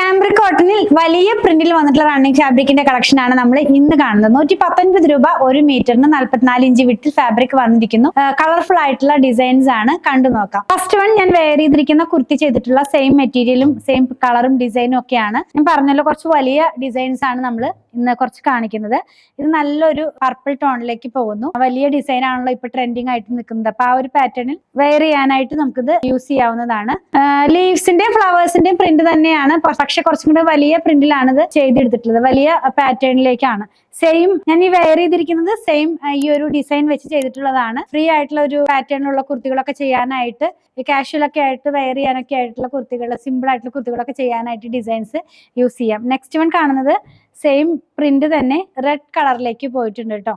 Cambric കോട്ടണിൽ വലിയ പ്രിന്റിൽ വന്നിട്ടുള്ള റണ്ണിങ് ഫാബ്രിക്കിന്റെ കളക്ഷൻ ആണ് നമ്മൾ ഇന്ന് കാണുന്നത്. 119 രൂപ ഒരു മീറ്ററിന് 44 ഇഞ്ച് വിട്ടിൽ ഫാബ്രിക് വന്നിരിക്കുന്നു. കളർഫുൾ ആയിട്ടുള്ള ഡിസൈൻസ് ആണ്, കണ്ടു നോക്കാം. ഫസ്റ്റ് വൺ ഞാൻ വെയർ ചെയ്തിരിക്കുന്ന കുർത്തി ചെയ്തിട്ടുള്ള സെയിം മെറ്റീരിയലും സെയിം കളറും ഡിസൈനും ഒക്കെയാണ്. ഞാൻ പറഞ്ഞല്ലോ കുറച്ച് വലിയ ഡിസൈൻസ് ആണ് നമ്മൾ ഇന്ന് കുറച്ച് കാണിക്കുന്നത്. ഇത് നല്ലൊരു പർപ്പിൾ ടോണിലേക്ക് പോകുന്നു. വലിയ ഡിസൈൻ ആണല്ലോ ഇപ്പൊ ട്രെൻഡിങ് ആയിട്ട് നിൽക്കുന്നത്. അപ്പൊ ആ ഒരു പാറ്റേണിൽ വെയർ ചെയ്യാനായിട്ട് നമുക്കിത് യൂസ് ചെയ്യാവുന്നതാണ്. ലീവ്സിന്റെയും ഫ്ലവേഴ്സിന്റെയും പ്രിന്റ് തന്നെയാണ്, പക്ഷെ കുറച്ചും കൂടെ വലിയ പ്രിന്റിലാണ് ഇത് ചെയ്തെടുത്തിട്ടുള്ളത്. വലിയ പാറ്റേണിലേക്കാണ്. സെയിം ഞാൻ ഈ വെയർ ചെയ്തിരിക്കുന്നത് സെയിം ഈ ഒരു ഡിസൈൻ വെച്ച് ചെയ്തിട്ടുള്ളതാണ്. ഫ്രീ ആയിട്ടുള്ള ഒരു പാറ്റേണിലുള്ള കുർത്തികളൊക്കെ ചെയ്യാനായിട്ട്, കാഷ്വൽ ഒക്കെ ആയിട്ട് വെയർ ചെയ്യാനൊക്കെ ആയിട്ടുള്ള കുർത്തികൾ, സിമ്പിൾ ആയിട്ടുള്ള കുർത്തികളൊക്കെ ചെയ്യാനായിട്ട് ഡിസൈൻസ് യൂസ് ചെയ്യാം. നെക്സ്റ്റ് വൺ കാണുന്നത് സെയിം പ്രിന്റ് തന്നെ റെഡ് കളറിലേക്ക് പോയിട്ടുണ്ട് കേട്ടോ.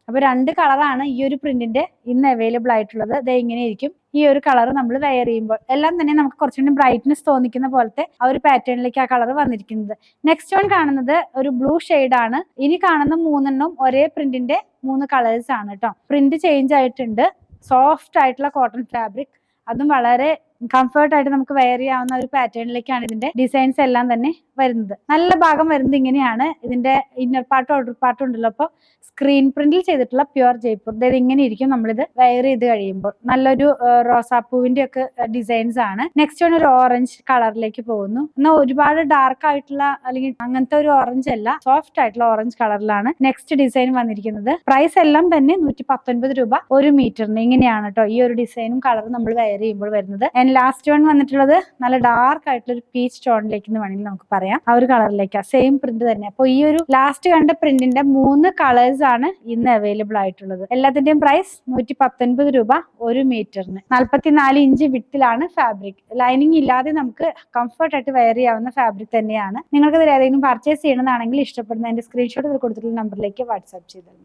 അപ്പൊ രണ്ട് കളറാണ് ഈ ഒരു പ്രിന്റിന്റെ ഇന്ന് അവൈലബിൾ ആയിട്ടുള്ളത്. ഇത് ഇങ്ങനെ ഇരിക്കും. ഈ ഒരു കളർ നമ്മൾ വെയർ ചെയ്യുമ്പോൾ എല്ലാം തന്നെ നമുക്ക് കുറച്ചുകൂടി ബ്രൈറ്റ്നെസ് തോന്നിക്കുന്ന പോലത്തെ ആ ഒരു പാറ്റേണിലേക്ക് ആ കളർ വന്നിരിക്കുന്നത്. നെക്സ്റ്റ് വൺ കാണുന്നത് ഒരു ബ്ലൂ ആണ്. ഇനി കാണുന്ന മൂന്നെണ്ണം ഒരേ പ്രിന്റിന്റെ 3 കളേഴ്സ് ആണ് കേട്ടോ. പ്രിന്റ് ചേഞ്ച് ആയിട്ടുണ്ട്. സോഫ്റ്റ് ആയിട്ടുള്ള കോട്ടൺ ഫാബ്രിക്, അതും വളരെ കംഫർട്ട് ആയിട്ട് നമുക്ക് വെയർ ചെയ്യാവുന്ന ഒരു പാറ്റേണിലേക്കാണ് ഇതിന്റെ ഡിസൈൻസ് എല്ലാം തന്നെ വരുന്നത്. നല്ല ഭാഗം വരുന്നത് ഇങ്ങനെയാണ്. ഇതിന്റെ ഇന്നർ പാർട്ടും ഔട്ടർ പാർട്ടും ഉണ്ടല്ലോ. അപ്പോൾ സ്ക്രീൻ പ്രിന്റിൽ ചെയ്തിട്ടുള്ള പ്യുവർ ജയ്പൂർ, അതായത് ഇങ്ങനെ ഇരിക്കും നമ്മളിത് വെയർ ചെയ്ത് കഴിയുമ്പോൾ. നല്ലൊരു റോസാപ്പൂവിന്റെ ഒക്കെ ഡിസൈൻസ് ആണ്. നെക്സ്റ്റ് വൺ ഒരു ഓറഞ്ച് കളറിലേക്ക് പോകുന്നു. എന്നാൽ ഒരുപാട് ഡാർക്ക് ആയിട്ടുള്ള അല്ലെങ്കിൽ അങ്ങനത്തെ ഒരു ഓറഞ്ച് അല്ല, സോഫ്റ്റ് ആയിട്ടുള്ള ഓറഞ്ച് കളറിലാണ് നെക്സ്റ്റ് ഡിസൈൻ വന്നിരിക്കുന്നത്. പ്രൈസ് എല്ലാം തന്നെ 119 രൂപ ഒരു മീറ്ററിന്. ഇങ്ങനെയാണ് കേട്ടോ ഈ ഒരു ഡിസൈനും കളറും നമ്മൾ വെയർ ചെയ്യുമ്പോൾ വരുന്നത്. ലാസ്റ്റ് വൺ വന്നിട്ടുള്ളത് നല്ല ഡാർക്ക് ആയിട്ടുള്ള ഒരു പീച്ച് ടോണിലേക്ക് വേണമെങ്കിൽ നമുക്ക് പറയാം. ആ ഒരു കളറിലേക്കാണ്, സെയിം പ്രിന്റ് തന്നെ. അപ്പൊ ഈ ഒരു ലാസ്റ്റ് കണ്ട പ്രിന്റിന്റെ 3 കളേഴ്സ് ആണ് ഇന്ന് അവൈലബിൾ ആയിട്ടുള്ളത്. എല്ലാത്തിന്റെയും പ്രൈസ് 119 രൂപ ഒരു മീറ്ററിന്. 44 ഇഞ്ച് വിട്ടിലാണ് ഫാബ്രിക്. ലൈനിങ് ഇല്ലാതെ നമുക്ക് കംഫർട്ട് ആയിട്ട് വെയർ ചെയ്യാവുന്ന ഫാബ്രിക് തന്നെയാണ്. നിങ്ങൾക്ക് ഇതിൽ ഏതെങ്കിലും പർച്ചേസ് ചെയ്യണമെന്നാണെങ്കിൽ ഇഷ്ടപ്പെടുന്ന എന്റെ സ്ക്രീൻഷോട്ട് കൊടുത്തിട്ടുള്ള നമ്പറിലേക്ക് വാട്സ്ആപ്പ് ചെയ്താൽ